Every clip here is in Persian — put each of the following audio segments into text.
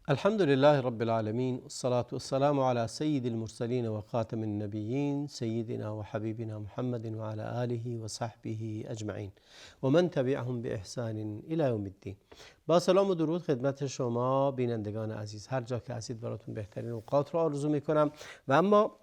الحمد لله رب العالمين والصلاة والسلام على سيد المرسلين وخاتم النبيين سيدنا وحبيبنا محمد وعلى آله وصحبه أجمعين ومن تبعهم بإحسان إلى يوم الدين. با سلام و درود خدمت شما بینندگان عزیز، هر جا که هستید براتون بهترین اوقات رو آرزو میکنم. و اما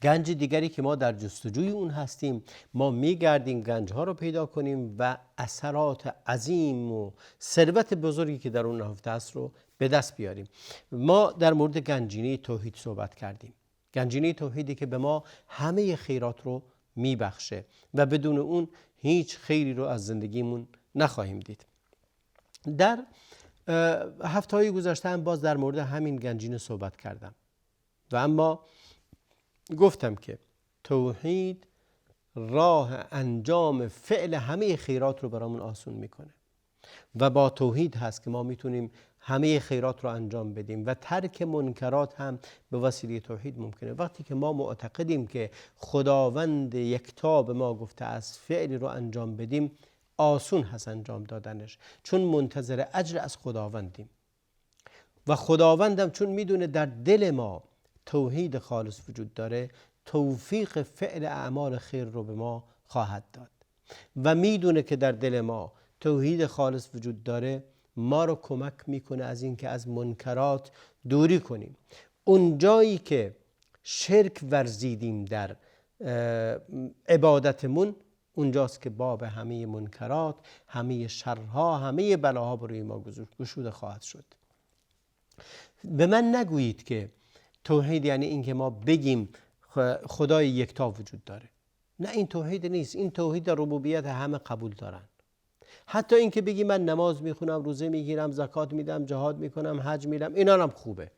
گنج دیگری که ما در جستجوی اون هستیم، ما میگردیم گنج ها رو پیدا کنیم و اثرات عظیم و ثروت بزرگی که در اون نهفته است رو به دست بیاریم. ما در مورد گنجینه توحید صحبت کردیم، گنجینه توحیدی که به ما همه خیرات رو میبخشه و بدون اون هیچ خیری رو از زندگیمون نخواهیم دید. در هفته‌های گذشته هم باز در مورد همین گنجینه صحبت کردم و اما گفتم که توحید راه انجام فعل همه خیرات رو برامون آسون میکنه و با توحید هست که ما میتونیم همه خیرات رو انجام بدیم و ترک منکرات هم به وسیله توحید ممکنه. وقتی که ما معتقدیم که خداوند یکتا به ما گفته است فعلی رو انجام بدیم، آسون هست انجام دادنش، چون منتظر اجر از خداوندیم و خداوندم چون میدونه در دل ما توحید خالص وجود داره، توفیق فعل اعمال خیر رو به ما خواهد داد و میدونه که در دل ما توحید خالص وجود داره، ما رو کمک میکنه از این که از منکرات دوری کنیم. اون جایی که شرک ورزیدیم در عبادتمون، اونجاست که باب همه منکرات، همه شرها، همه بلاها بروی ما گشوده خواهد شد. به من نگویید که توحید یعنی این که ما بگیم خدای یکتا وجود داره. نه، این توحید نیست. این توحید در ربوبیت همه قبول دارن. حتی این که بگی من نماز میخونم، روزه میگیرم، زکات میدم، جهاد میکنم، حج میرم، اینا هم خوبه،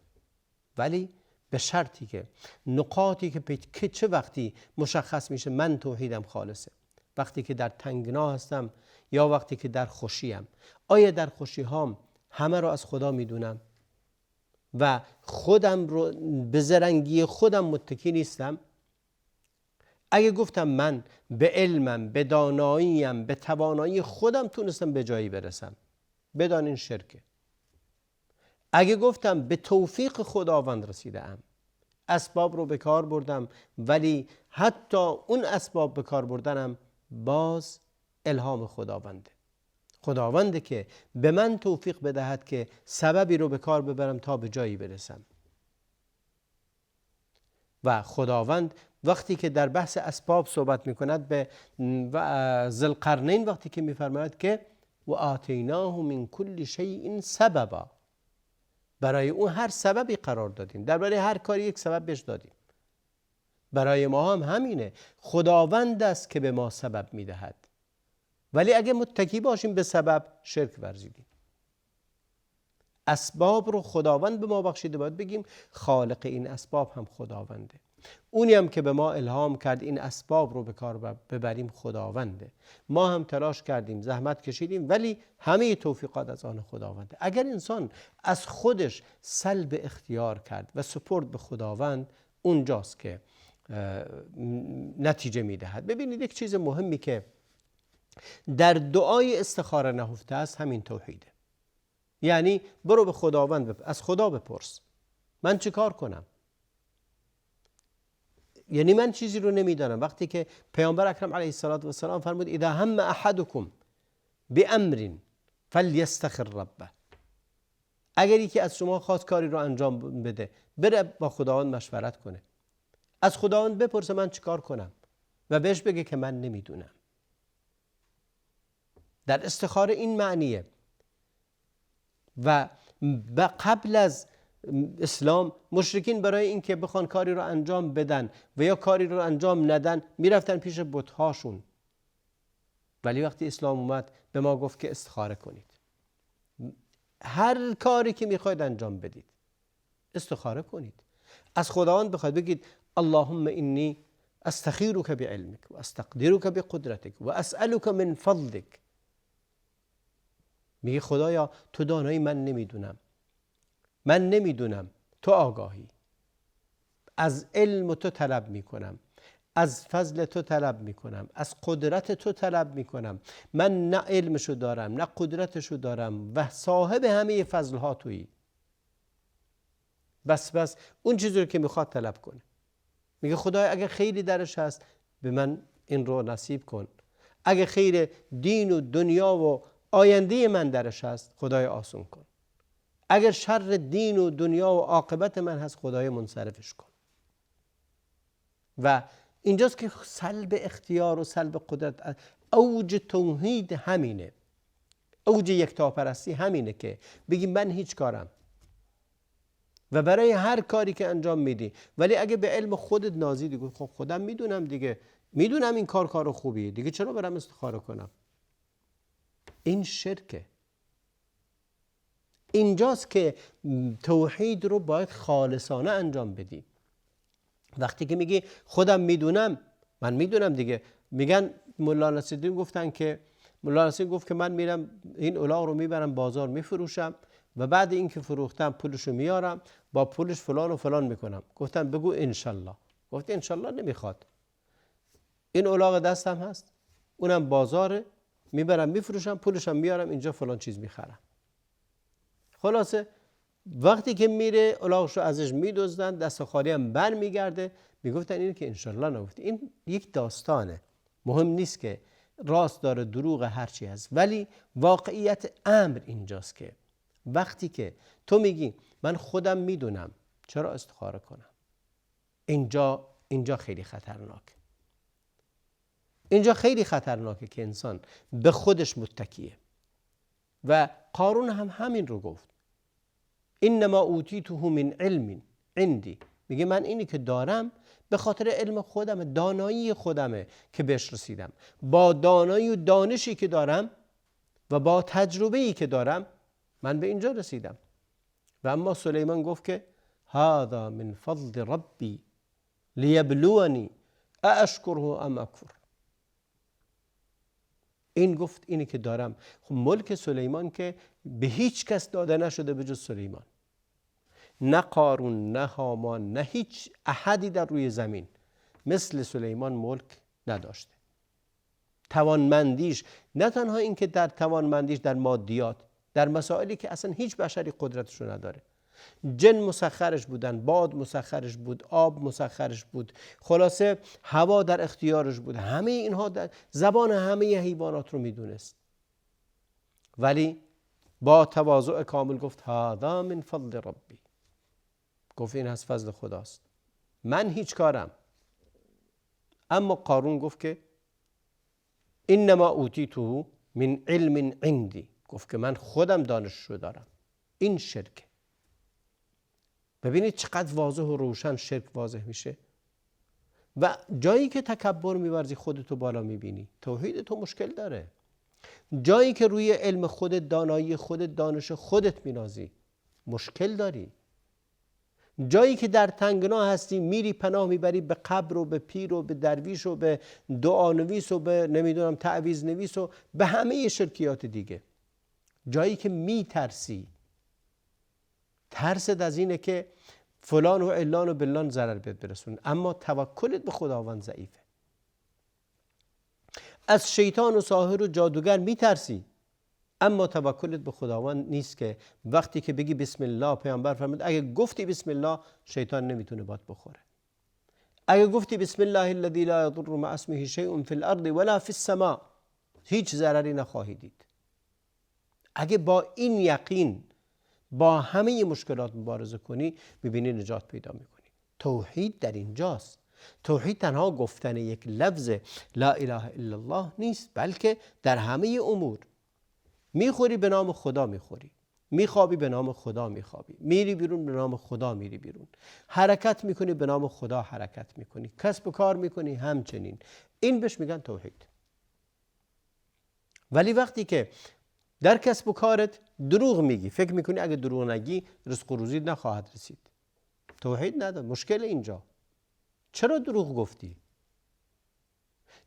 ولی به شرطی که نقاطی که چه وقتی مشخص میشه من توحیدم خالصه، وقتی که در تنگنا هستم یا وقتی که در خوشیم. آیا در خوشی هام همه رو از خدا میدونم و خودم رو به زرنگی خودم متکی نیستم؟ اگه گفتم من به علمم، به داناییم، به توانایی خودم تونستم به جایی برسم، بدان این شرکه. اگه گفتم به توفیق خداوند رسیدم، اسباب رو به کار بردم، ولی حتی اون اسباب به کار بردنم باز الهام خداونده که به من توفیق بدهد که سببی رو به کار ببرم تا به جایی برسم. و خداوند وقتی که در بحث اسباب صحبت میکند به ذوالقرنین، وقتی که میفرماید که و آتیناه من کل شیء سببا، برای اون هر سببی قرار دادیم، درباره هر کاری یک سبب بهش دادیم. برای ما هم همینه، خداوند است که به ما سبب میدهد، ولی اگه متکی باشیم به سبب، شرک ورزیدیم. اسباب رو خداوند به ما بخشیده، باید بگیم خالق این اسباب هم خداونده. اونی هم که به ما الهام کرد این اسباب رو به کار ببریم خداونده. ما هم تلاش کردیم، زحمت کشیدیم، ولی همه توفیقات از آن خداونده. اگر انسان از خودش سلب اختیار کرد و سپرد به خداوند، اونجاست که نتیجه میدهد. ببینید یک چیز مهمی که در دعای استخاره نهفته است همین توحیده. یعنی برو به خداوند از خدا بپرس من چه کار کنم. یعنی من چیزی رو نمیدانم. وقتی که پیامبر اکرم علیه السلام فرمود اذا هم احدکم بامر فلیستخر ربه، اگر یکی از شما خواست کاری رو انجام بده، بره با خداوند مشورت کنه، از خداوند بپرسه من چه کار کنم و بهش بگه که من نمیدونم. در استخاره این معنیه. و قبل از اسلام مشرکین برای اینکه بخوان کاری رو انجام بدن و یا کاری رو انجام ندن، میرفتن پیش بت‌هاشون. ولی وقتی اسلام اومد به ما گفت که استخاره کنید، هر کاری که میخواید انجام بدید استخاره کنید، از خداوند بخواید، بگید اللهم انی استخیرک بعلمک و استقدرک بقدرتک و اسألک من فضلک. میگه خدایا تو دانایی، من نمیدونم، تو آگاهی. از علم تو طلب میکنم، از فضل تو طلب میکنم، از قدرت تو طلب میکنم. من نه علمشو دارم نه قدرتشو دارم و صاحب همه فضلها تویی. بس اون چیزی رو که میخواد طلب کنه. میگه خدای اگه خیری درش هست به من این رو نصیب کن، اگه خیر دین و دنیا و آینده من درش هست خدای آسون کن، اگر شر دین و دنیا و عاقبت من هست خدای منصرفش کن. و اینجاست که سلب اختیار و سلب قدرت، اوج توحید همینه، اوج یکتاپرستی همینه که بگی من هیچ کارم و برای هر کاری که انجام میدی، ولی اگه به علم خودت نازی دیگه خب خودم میدونم دیگه، میدونم این کار خوبیه دیگه، چرا برم استخاره کنم؟ این شرکه. اینجاست که توحید رو باید خالصانه انجام بدی. وقتی که میگی خودم میدونم، من میدونم دیگه. میگن مولا نصیرالدین گفتن که مولا نصیر گفت که من میرم این الاغ رو میبرم بازار میفروشم و بعد اینکه فروختم پولشو میارم با پولش فلان و فلان میکنم. گفتم بگو انشالله. گفت انشالله نمیخواد، این الاغ دستم هست، اونم بازاره، میبرم میفروشم پولشم میارم اینجا فلان چیز میخرم. خلاصه وقتی که میره الاغش رو ازش میدزدن، دست خالی هم بر میگرده. میگفتن اینو که انشالله نگفت. این یک داستانه، مهم نیست که راست داره دروغ هرچی هست، ولی واقعیت امر اینجاست که وقتی که تو میگی من خودم میدونم چرا استخاره کنم، اینجا خیلی خطرناکه. اینجا خیلی خطرناکه که انسان به خودش متکیه. و قارون هم همین رو گفت، انما اوتیته من علم عندی. میگه من اینی که دارم به خاطر علم خودمه، دانایی خودمه که بهش رسیدم. با دانایی و دانشی که دارم و با تجربه‌ای که دارم من به اینجا رسیدم. و اما سلیمان گفت که هذا من فضل ربی لیبلونی اشکره ام اکفر. این گفت اینی که دارم. خب ملک سلیمان که به هیچ کس داده نشده به جز سلیمان، نه قارون، نه هامان، نه هیچ احدی در روی زمین مثل سلیمان ملک نداشته. توانمندیش، نه تنها این که در توانمندیش در مادیات، در مسائلی که اصلا هیچ بشری قدرتشو نداره. جن مسخرش بودن، باد مسخرش بود، آب مسخرش بود، خلاصه هوا در اختیارش بود، همه اینها در زبان همه حیوانات رو میدونست. ولی با تواضع کامل گفت هذا من فضل ربی. گفت این از فضل خداست، من هیچ کارم. اما قارون گفت که انما اوتیته من علم عندی. گفت که من خودم دانش رو دارم. این شرک. ببینید چقدر واضح و روشن شرک واضح میشه. و جایی که تکبر میورزی خودتو بالا میبینی، توحید تو مشکل داره. جایی که روی علم خودت، دانایی خودت، دانش خودت مینازی، مشکل داری. جایی که در تنگنا هستی میری پناه میبری به قبر و به پیر و به درویش و به دعانویس و به نمیدونم تعویذ نویس و به همه شرکیات دیگه. جایی که میترسی، ترست از اینه که فلان و علان و بلان ضرر بهت برسون، اما توکلت به خداوند ضعیفه. از شیطان و ساحر و جادوگر میترسی، اما توکلت به خداوند نیست که وقتی که بگی بسم الله، پیامبر فرمود اگه گفتی بسم الله شیطان نمیتونه بات بخوره. اگه گفتی بسم الله الذی لا یضر مع اسمه شیء فی الارض ولا فی السماء، هیچ ضرری نخواهی دید. اگه با این یقین با همه مشکلات مبارزه کنی، میبینی نجات پیدا میکنی. توحید در اینجاست. توحید تنها گفتن یک لفظ لا اله الا الله نیست، بلکه در همه امور. میخوری به نام خدا میخوری، میخوابی به نام خدا میخوابی، میری بیرون به نام خدا میری بیرون، حرکت میکنی به نام خدا حرکت میکنی، کسب و کار میکنی همچنین. این بهش میگن توحید. ولی وقتی که در کسب و کارت دروغ میگی، فکر میکنی اگه دروغ نگی رزق و روزی نخواهد رسید، توحید نداره. مشکل اینجا چرا دروغ گفتی؟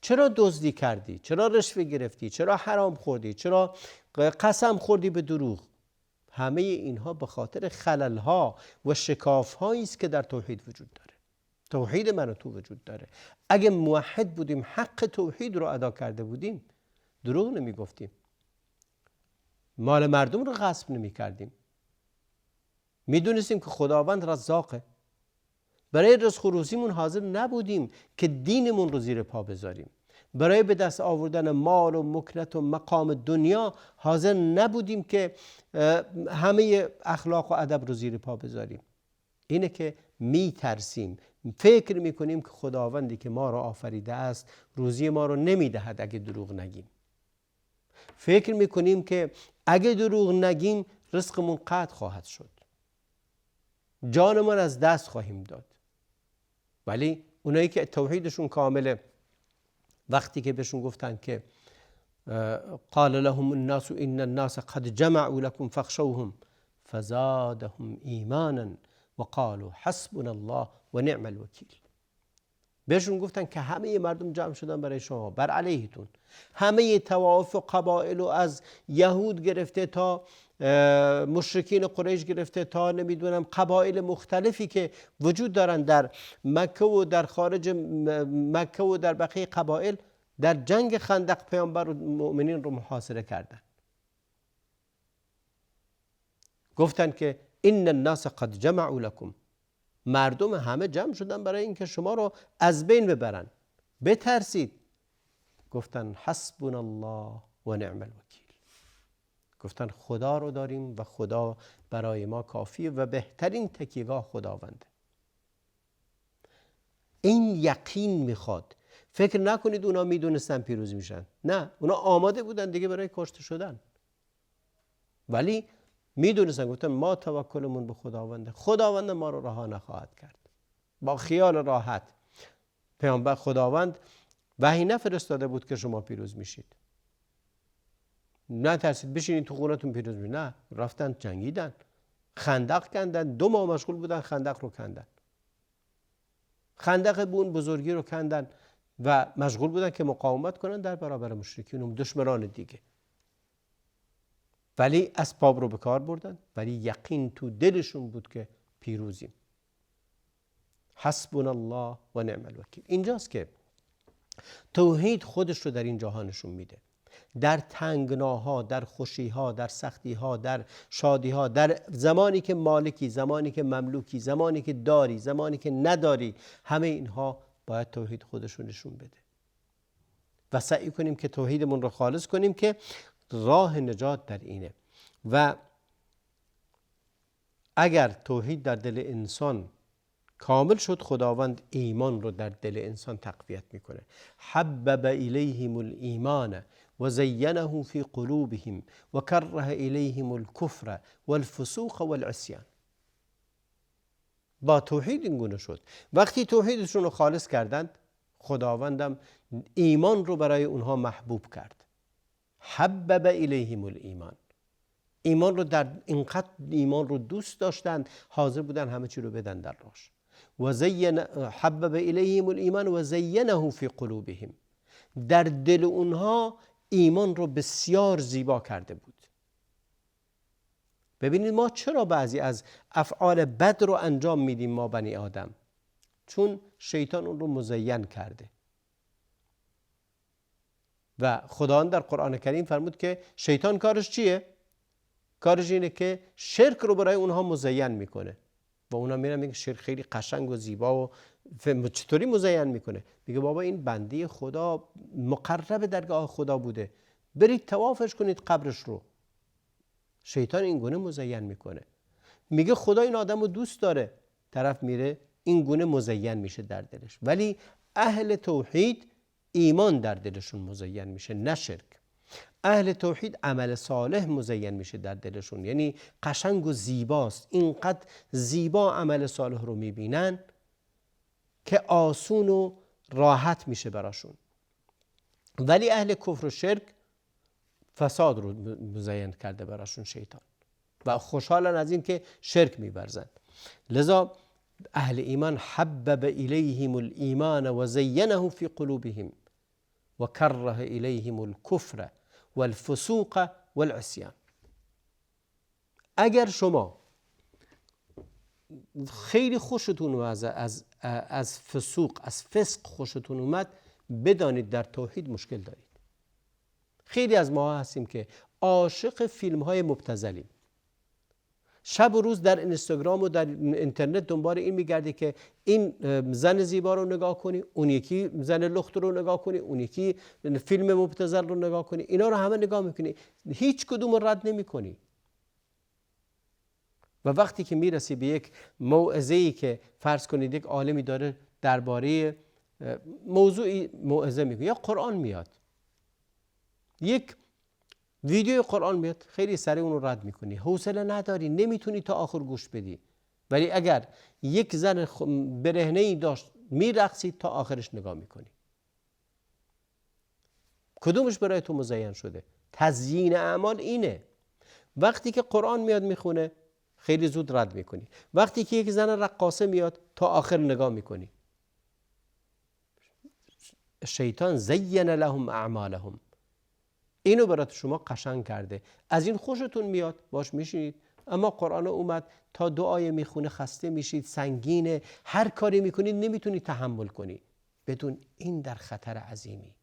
چرا دزدی کردی؟ چرا رشوه گرفتی؟ چرا حرام خوردی؟ چرا قسم خوردی به دروغ؟ همه اینها به خاطر خللها و شکافهایی است که در توحید وجود داره. توحید من و تو وجود داره. اگه موحد بودیم، حق توحید رو ادا کرده بودیم، دروغ نمی گفتیم، مال مردم رو غصب نمی کردیم، میدونستیم که خداوند رزاقه. برای رزق و روزیمون حاضر نبودیم که دینمون رو زیر پا بذاریم. برای به دست آوردن مال و مکنت و مقام دنیا حاضر نبودیم که همه اخلاق و ادب رو زیر پا بذاریم. اینه که میترسیم، فکر میکنیم که خداوندی که ما رو آفریده است روزی ما رو نمیدهد اگه دروغ نگیم. فکر میکنیم که اگه دروغ نگیم رزقمون قطع خواهد شد، جانمون از دست خواهیم داد. ولی اونایی که توحیدشون کامله، وقتی که بهشون گفتن که قال لهم الناس ان الناس قد جمعوا لكم فاخشوهم فزادهم ایمانا وقالوا حسبنا الله ونعم الوکیل، بهشون گفتن که همه مردم جمع شدن برای شما، بر علیهتون. همه طوائف و قبایل، و از یهود گرفته تا مشرکین قریش گرفته تا نمیدونم قبایل مختلفی که وجود دارن در مکه و در خارج مکه و در بقیه قبایل، در جنگ خندق پیامبر و مؤمنین رو محاصره کردن. گفتن که ان الناس قد جمعوا لكم، مردم همه جمع شدن برای اینکه شما رو از بین ببرن، بترسید. گفتن حسبنا الله و نعم الوکیل، گفتن خدا رو داریم و خدا برای ما کافیه و بهترین تکیهگاه خداونده. این یقین میخواد. فکر نکنید اونا میدونستن پیروز میشن، نه، اونا آماده بودن دیگه برای کشته شدن، ولی میدونستن. گفتن ما توکلمون به خداونده، خداوند ما رو رها نخواهد کرد. با خیال راحت پیامبر خداوند وحی نفرستاده بود که شما پیروز میشید، نه ترسید بشینید تو خونتون پیروز میشید. نه، رفتن جنگیدن، خندق کندن، 2 ماه مشغول بودن خندق رو کندن، خندق بون بزرگی رو کندن و مشغول بودن که مقاومت کنن در برابر مشرکین و دشمنان دیگه. ولی اسباب رو به کار بردن، ولی یقین تو دلشون بود که پیروزیم. حسبنا الله و نعم الوکیل. اینجاست که توحید خودش رو در این جهانشون میده. در تنگناها، در خوشیها، در سختیها، در شادیها، در زمانی که مالکی، زمانی که مملوکی، زمانی که داری، زمانی که نداری، همه اینها باید توحید خودش رو نشون بده و سعی کنیم که توحیدمون رو خالص کنیم که راه نجات در اینه. و اگر توحید در دل انسان کامل شد، خداوند ایمان رو در دل انسان تقویت میکنه. حبب الیهم الایمان و زینه فی قلوبهم و کره الیهم الکفر والفسوق والعصیان. با توحید این گونه شد. وقتی توحیدشون رو خالص کردند، خداوندم ایمان رو برای اونها محبوب کرد. حبب الیهم الایمان، ایمان رو در اینقدر ایمان رو دوست داشتند حاضر بودن همه چی رو بدن در راش. و زین حبب الیهم الایمان و زینه فی قلوبهم، در دل اونها ایمان رو بسیار زیبا کرده بود. ببینید ما چرا بعضی از افعال بد رو انجام میدیم ما بنی آدم؟ چون شیطان اون رو مزین کرده. و خداوند در قرآن کریم فرمود که شیطان کارش چیه؟ کارش اینه که شرک رو برای اونها مزین میکنه و اونا میرن میگن شرک خیلی قشنگ و زیبا. و چطوری مزین میکنه؟ میگه بابا این بنده خدا مقرب درگاه خدا بوده، برید طوافش کنید قبرش رو. شیطان این گونه مزین میکنه. میگه خدا این آدم رو دوست داره، طرف میره این گونه مزین میشه در دلش. ولی اهل توحید ایمان در دلشون مزین میشه، نه شرک. اهل توحید عمل صالح مزین میشه در دلشون، یعنی قشنگ و زیباست. اینقدر زیبا عمل صالح رو میبینن که آسون و راحت میشه براشون. ولی اهل کفر و شرک فساد رو مزین کرده براشون شیطان و خوشحالن از این که شرک می‌ورزند. لذا اهل ایمان حبب الیهم الایمان و زینه فی قلوبهم و کره الیهم الکفر والفسوق والعصیان. اگر شما خیلی خوشتون از فسوق، از فسق خوشتون اومد، بدانید در توحید مشکل دارید. خیلی از ما هستیم که عاشق فیلم های مبتذلیم. شب و روز در اینستاگرام و در اینترنت دنبال این میگردی که این زن زیبا رو نگاه کنی، اون یکی زن لخت رو نگاه کنی، اون یکی فیلم مبتذل رو نگاه کنی، اینا رو همه نگاه میکنی، هیچ کدوم رو رد نمیکنی. و وقتی که میرسی به یک موعظه‌ای که فرض کنید یک عالمی داره درباره موضوعی موعظه میکنه، یا قرآن میاد، یک ویدیو قرآن میاد، خیلی سریع اون رو رد میکنی، حوصله نداری، نمیتونی تا آخر گوش بدی. ولی اگر یک زن برهنه‌ای داشت میرقصید، تا آخرش نگاه میکنی. کدومش برای تو مزین شده؟ تزیین اعمال اینه. وقتی که قرآن میاد میخونه، خیلی زود رد میکنی. وقتی که یک زن رقاصه میاد، تا آخر نگاه میکنی. شیطان زین لهم اعمالهم، اینو برای شما قشنگ کرده، از این خوشتون میاد، باش میشینید. اما قرآن اومد تا دعای میخونه خسته میشید، سنگینه، هر کاری میکنید نمیتونید تحمل کنی. بدون این در خطر عظیمی،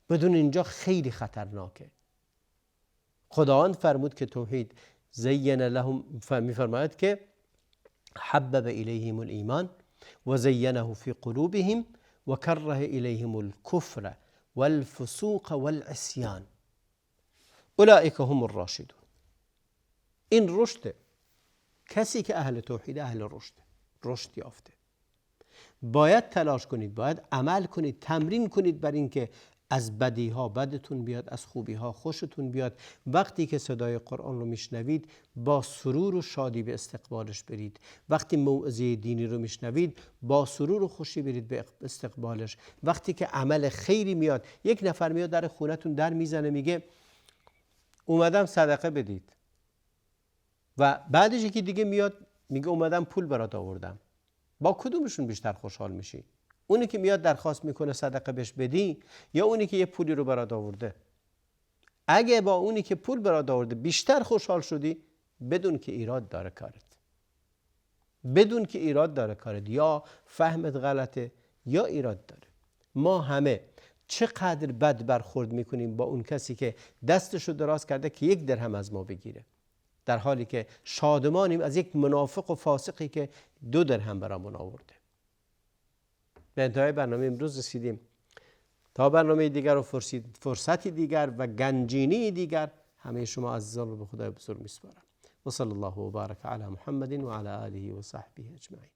بدون اینجا خیلی خطرناکه. خداوند فرمود که توحید زین لهم، میفرماید که حبب الیهم الایمان و زینه فی قلوبهم و کره الیهم الکفر والفسوق والعصیان اولئک هم الراشدون. این رشده. کسی که اهل توحید اهل رشده، رشد یافته. باید تلاش کنید، باید عمل کنید، تمرین کنید بر این که از بدی ها بدتون بیاد، از خوبی ها خوشتون بیاد. وقتی که صدای قرآن رو میشنوید، با سرور و شادی به استقبالش برید. وقتی موعظه دینی رو میشنوید، با سرور و خوشی برید به استقبالش. وقتی که عمل خیری میاد، یک نفر میاد در خونتون در میزنه، میگه اومدم صدقه بدید، و بعدش یکی دیگه میاد میگه اومدم پول برات آوردم، با کدومشون بیشتر خوشحال میشی؟ اونی که میاد درخواست میکنه صدقه بهش بدی، یا اونی که یه پولی رو برات آورده؟ اگه با اونی که پول برات آورده بیشتر خوشحال شدی، بدون که ایراد داره کارت، بدون که ایراد داره کارت، یا فهمت غلطه یا ایراد داره. ما همه چقدر بد برخورد میکنیم با اون کسی که دستشو دراز کرده که 1 درهم از ما بگیره، در حالی که شادمانیم از یک منافق و فاسقی که 2 درهم برامون آورده. به انتهای برنامه امروز رسیدیم. تا برنامه دیگر و فرصتی دیگر و گنجینی دیگر، همه شما عزیزان رو به خدای بزرگ میسپارم. و صلی الله و بارک علی محمد و علی آله و صحبه اجمعین.